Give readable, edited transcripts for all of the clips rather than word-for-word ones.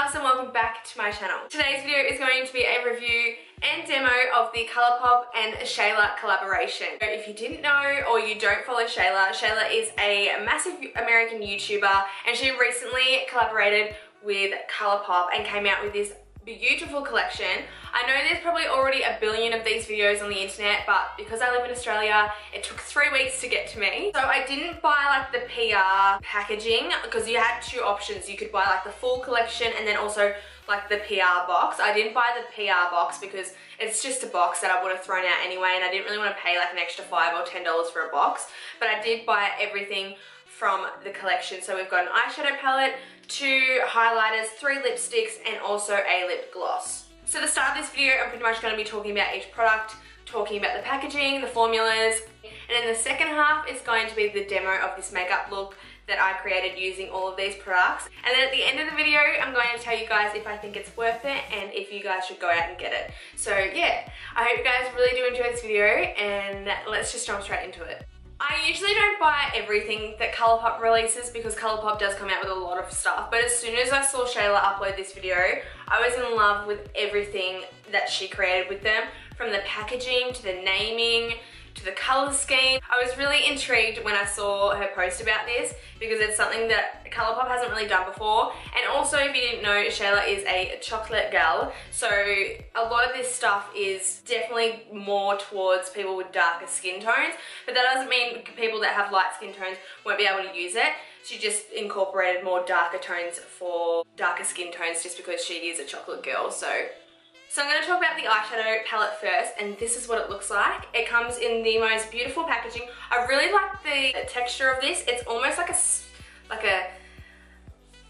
loves and welcome back to my channel. Today's video is going to be a review and demo of the Colourpop and Shayla collaboration. So if you didn't know or you don't follow Shayla, Shayla is a massive American YouTuber and she recently collaborated with Colourpop and came out with this beautiful collection. I know there's probably already a billion of these videos on the internet, but because I live in Australia, it took 3 weeks to get to me. So I didn't buy like the PR packaging because you had two options. You could buy like the full collection and then also like the PR box. I didn't buy the PR box because it's just a box that I would have thrown out anyway, and I didn't really want to pay like an extra $5 or $10 for a box. But I did buy everything from the collection. So we've got an eyeshadow palette, 2 highlighters, 3 lipsticks, and also a lip gloss. So the start of this video, I'm pretty much going to be talking about each product, talking about the packaging, the formulas, and then the second half is going to be the demo of this makeup look that I created using all of these products. And then at the end of the video, I'm going to tell you guys if I think it's worth it and if you guys should go out and get it. So yeah, I hope you guys really do enjoy this video, and let's just jump straight into it. I usually don't buy everything that Colourpop releases because Colourpop does come out with a lot of stuff, but as soon as I saw Shayla upload this video, I was in love with everything that she created with them, from the packaging to the naming to the colour scheme. I was really intrigued when I saw her post about this because it's something that Colourpop hasn't really done before. And also, if you didn't know, Shayla is a chocolate gal, so a lot of this stuff is definitely more towards people with darker skin tones, but that doesn't mean people that have light skin tones won't be able to use it. She just incorporated more darker tones for darker skin tones just because she is a chocolate girl. So I'm going to talk about the eyeshadow palette first, and this is what it looks like. It comes in the most beautiful packaging. I really like the texture of this. It's almost like a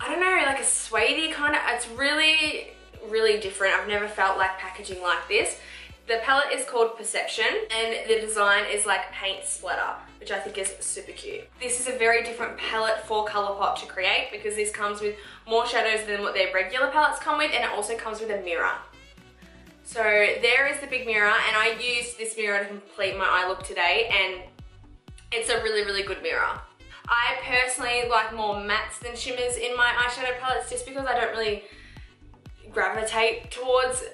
I don't know, like a suede kind of, it's really, really different. I've never felt like packaging like this. The palette is called Perception, and the design is like paint splatter, which I think is super cute. This is a very different palette for Colourpop to create because this comes with more shadows than what their regular palettes come with, and it also comes with a mirror. So there is the big mirror, and I used this mirror to complete my eye look today, and it's a really, really good mirror. I personally like more mattes than shimmers in my eyeshadow palettes just because I don't really gravitate towards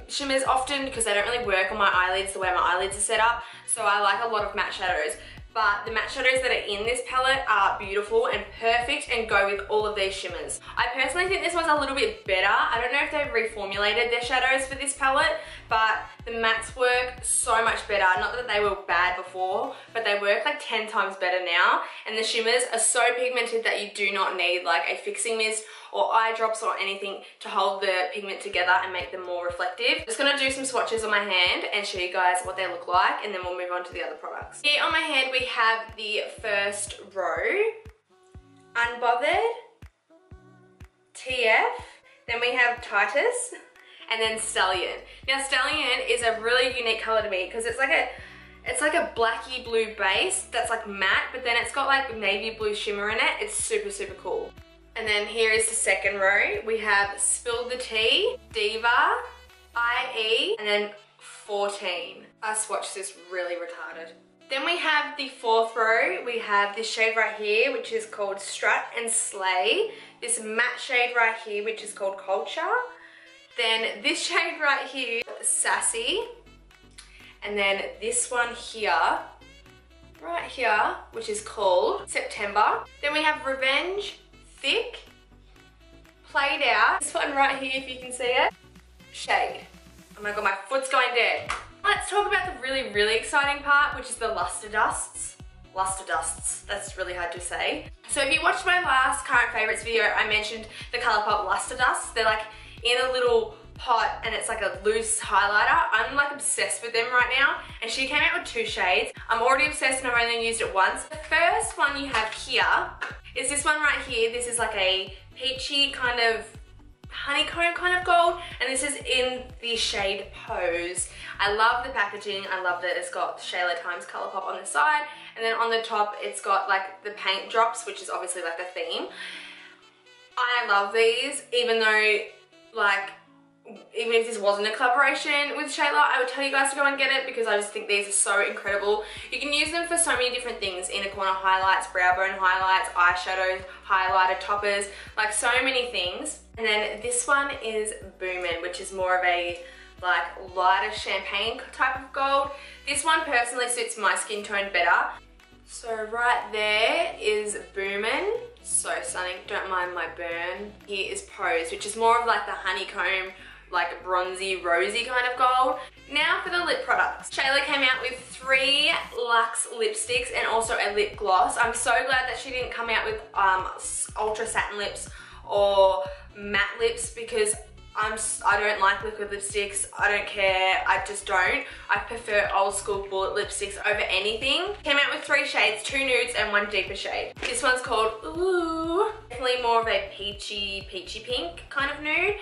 shimmers often because they don't really work on my eyelids the way my eyelids are set up. So I like a lot of matte shadows. But the matte shadows that are in this palette are beautiful and perfect and go with all of these shimmers. I personally think this one's a little bit better. I don't know if they've reformulated their shadows for this palette, but the mattes work so much better. Not that they were bad before, but they work like 10 times better now. And the shimmers are so pigmented that you do not need like a fixing mist or eye drops or anything to hold the pigment together and make them more reflective. I'm just gonna do some swatches on my hand and show you guys what they look like, and then we'll move on to the other products. Here on my hand we have the first row, Unbothered, TF, then we have Titus, and then Stallion. Now Stallion is a really unique color to me because it's like a blacky blue base that's like matte, but then it's got like navy blue shimmer in it. It's super, super cool. And then here is the second row. We have Spilled the Tea, Diva, IE, and then 14. I swatched this really retarded. Then we have the fourth row. We have this shade right here, which is called Strut and Slay. This matte shade right here, which is called Culture. Then this shade right here, Sassy. And then this one here, right here, which is called September. Then we have Revenge, Thick, Played Out. This one right here, if you can see it, Shade. Oh my god, my foot's going dead. Let's talk about the really, really exciting part, which is the Luster Dusts. Luster Dusts, that's really hard to say. So if you watched my last current favorites video, I mentioned the Colourpop Luster Dusts. They're like in a little pot and it's like a loose highlighter. I'm like obsessed with them right now, and she came out with 2 shades. I'm already obsessed and I've only used it once. The first one you have here is this one right here. This is like a peachy kind of honeycomb kind of gold, and this is in the shade Pose. I love the packaging. I love that it's got Shayla times Colourpop on the side, and then on the top it's got like the paint drops, which is obviously like the theme. I love these, even though like even if this wasn't a collaboration with Shayla, I would tell you guys to go and get it because I just think these are so incredible. You can use them for so many different things. Inner corner highlights, brow bone highlights, eyeshadows, highlighter toppers, like so many things. And then this one is Boomin', which is more of a like lighter champagne type of gold. This one personally suits my skin tone better. So right there is Boomin'. So stunning, don't mind my burn. Here is Pose, which is more of like the honeycomb, like bronzy, rosy kind of gold. Now for the lip products. Shayla came out with 3 luxe lipsticks and also a lip gloss. I'm so glad that she didn't come out with ultra satin lips or matte lips because I don't like liquid lipsticks. I don't care. I just don't. I prefer old school bullet lipsticks over anything. Came out with 3 shades, 2 nudes and 1 deeper shade. This one's called Ooh. Definitely more of a peachy pink kind of nude.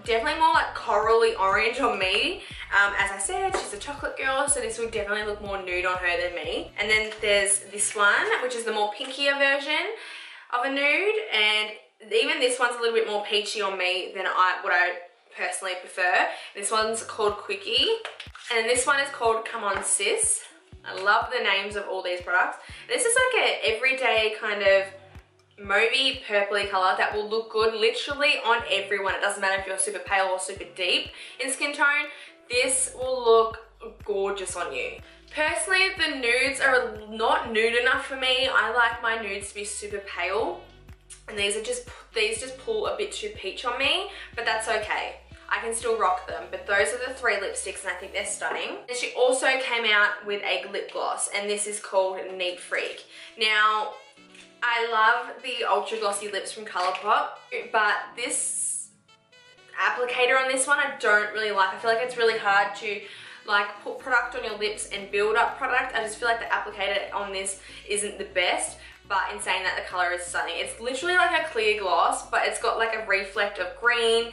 Definitely more like corally orange on me. As I said, she's a chocolate girl, so this would definitely look more nude on her than me. And then there's this one, which is the more pinkier version of a nude, and even this one's a little bit more peachy on me than what I personally prefer. This one's called Quickie, and then this one is called Come On Sis. I love the names of all these products. This is like an everyday kind of mauvey purpley color that will look good literally on everyone. It doesn't matter if you're super pale or super deep in skin tone. This will look gorgeous on you. Personally, the nudes are not nude enough for me. I like my nudes to be super pale. And these just pull a bit too peach on me, but that's okay. I can still rock them, but those are the 3 lipsticks and I think they're stunning. And she also came out with a lip gloss, and this is called Neat Freak. Now, I love the ultra glossy lips from Colourpop, but this applicator on this one I don't really like. I feel like it's really hard to like put product on your lips and build up product. I just feel like the applicator on this isn't the best. But in saying that, the color is stunning. It's literally like a clear gloss, but it's got like a reflect of green,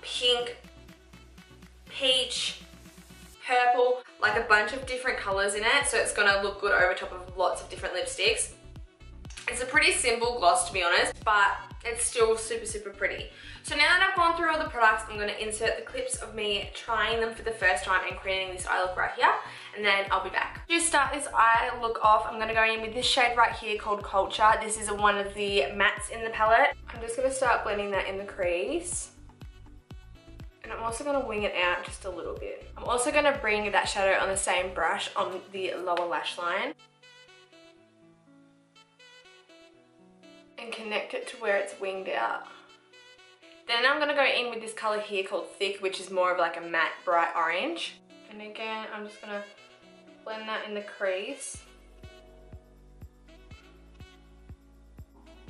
pink, peach, purple, like a bunch of different colors in it. So it's gonna look good over top of lots of different lipsticks. It's a pretty simple gloss, to be honest, but it's still super pretty. So now that I've gone through all the products, I'm gonna insert the clips of me trying them for the first time and creating this eye look right here, and then I'll be back. To start this eye look off, I'm gonna go in with this shade right here called Culture. This is one of the mattes in the palette. I'm just gonna start blending that in the crease. And I'm also gonna wing it out just a little bit. I'm also gonna bring that shadow on the same brush on the lower lash line. And connect it to where it's winged out. Then I'm gonna go in with this color here called Thick, which is more of like a matte bright orange. And again, I'm just gonna blend that in the crease.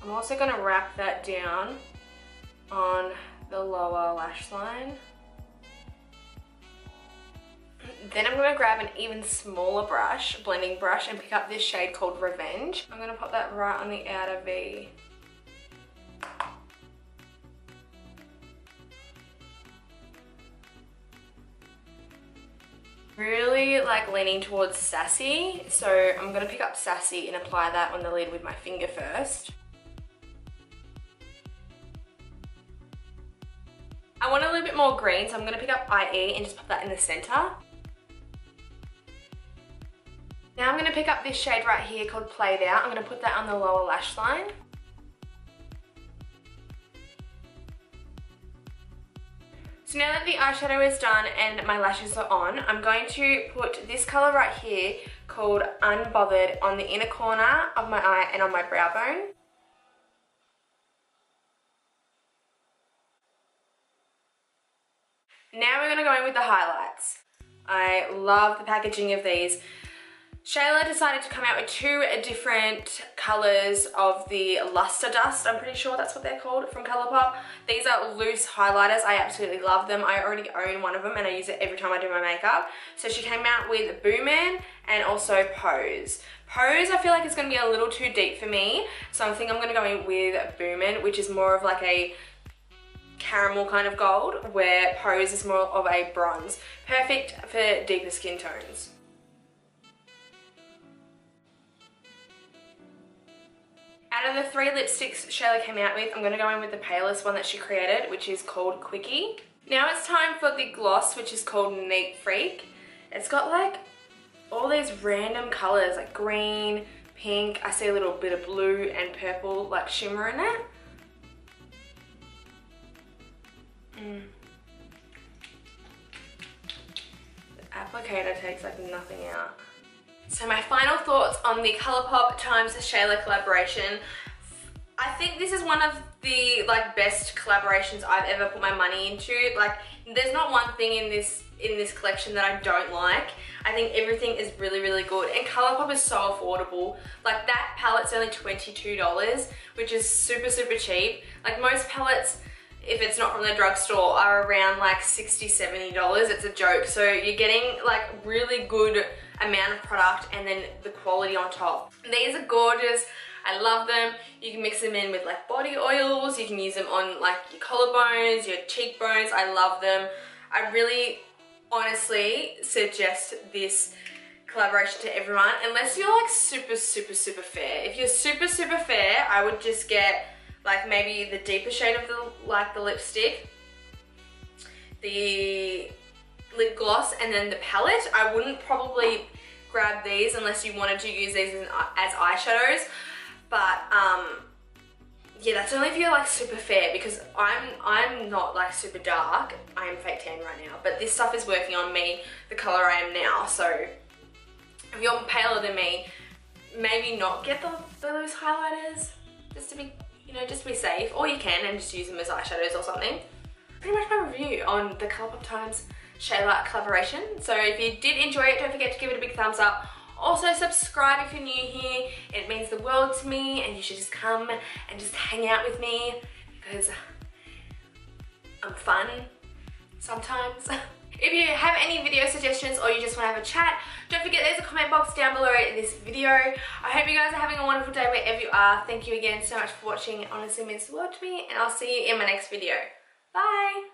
I'm also gonna wrap that down on the lower lash line. Then I'm gonna grab an even smaller brush, blending brush, and pick up this shade called Revenge. I'm gonna pop that right on the outer V. Really like leaning towards Sassy, so I'm gonna pick up Sassy and apply that on the lid with my finger first. I want a little bit more green, so I'm gonna pick up IE and just pop that in the center. Now I'm gonna pick up this shade right here called Played Out. I'm gonna put that on the lower lash line. So now that the eyeshadow is done and my lashes are on, I'm going to put this color right here called Unbothered on the inner corner of my eye and on my brow bone. Now we're gonna go in with the highlights. I love the packaging of these. Shayla decided to come out with 2 different colours of the Luster Dust, I'm pretty sure that's what they're called, from Colourpop. These are loose highlighters. I absolutely love them. I already own one of them and I use it every time I do my makeup. So she came out with Boomin' and also Pose. Pose I feel like is going to be a little too deep for me, so I think I'm going to go in with Boomin', which is more of like a caramel kind of gold, where Pose is more of a bronze. Perfect for deeper skin tones. Out of the 3 lipsticks Shayla came out with, I'm going to go in with the palest one that she created, which is called Quickie. Now it's time for the gloss, which is called Neat Freak. It's got like all these random colors like green, pink, I see a little bit of blue and purple like shimmer in it. The applicator takes like nothing out. So my final thoughts on the Colourpop times the Shayla collaboration. I think this is one of the like best collaborations I've ever put my money into. Like there's not one thing in this collection that I don't like. I think everything is really, really good, and Colourpop is so affordable. Like that palette's only $22, which is super, super cheap. Like most palettes, if it's not from the drugstore, are around like $60, $70. It's a joke. So you're getting like really good amount of product and then the quality on top. These are gorgeous. I love them. You can mix them in with like body oils. You can use them on like your collarbones, your cheekbones. I love them. I really honestly suggest this collaboration to everyone, unless you're like super, super, super fair. If you're super, super fair, I would just get like maybe the deeper shade of the lipstick, the lip gloss, and then the palette. I wouldn't probably grab these unless you wanted to use these as eyeshadows. But yeah, that's only if you're like super fair, because I'm not like super dark. I am fake tan right now, but this stuff is working on me, the color I am now. So if you're paler than me, maybe not get those highlighters, just to be, you know, just to be safe. Or you can and just use them as eyeshadows or something. Pretty much my review on the Colourpop times Shayla collaboration. So if you did enjoy it, don't forget to give it a big thumbs up. Also subscribe if you're new here. It means the world to me, and you should just come and just hang out with me because I'm fun sometimes. If you have any video suggestions or you just want to have a chat, don't forget there's a comment box down below this video. I hope you guys are having a wonderful day wherever you are. Thank you again so much for watching. It honestly means the world to me, and I'll see you in my next video. Bye!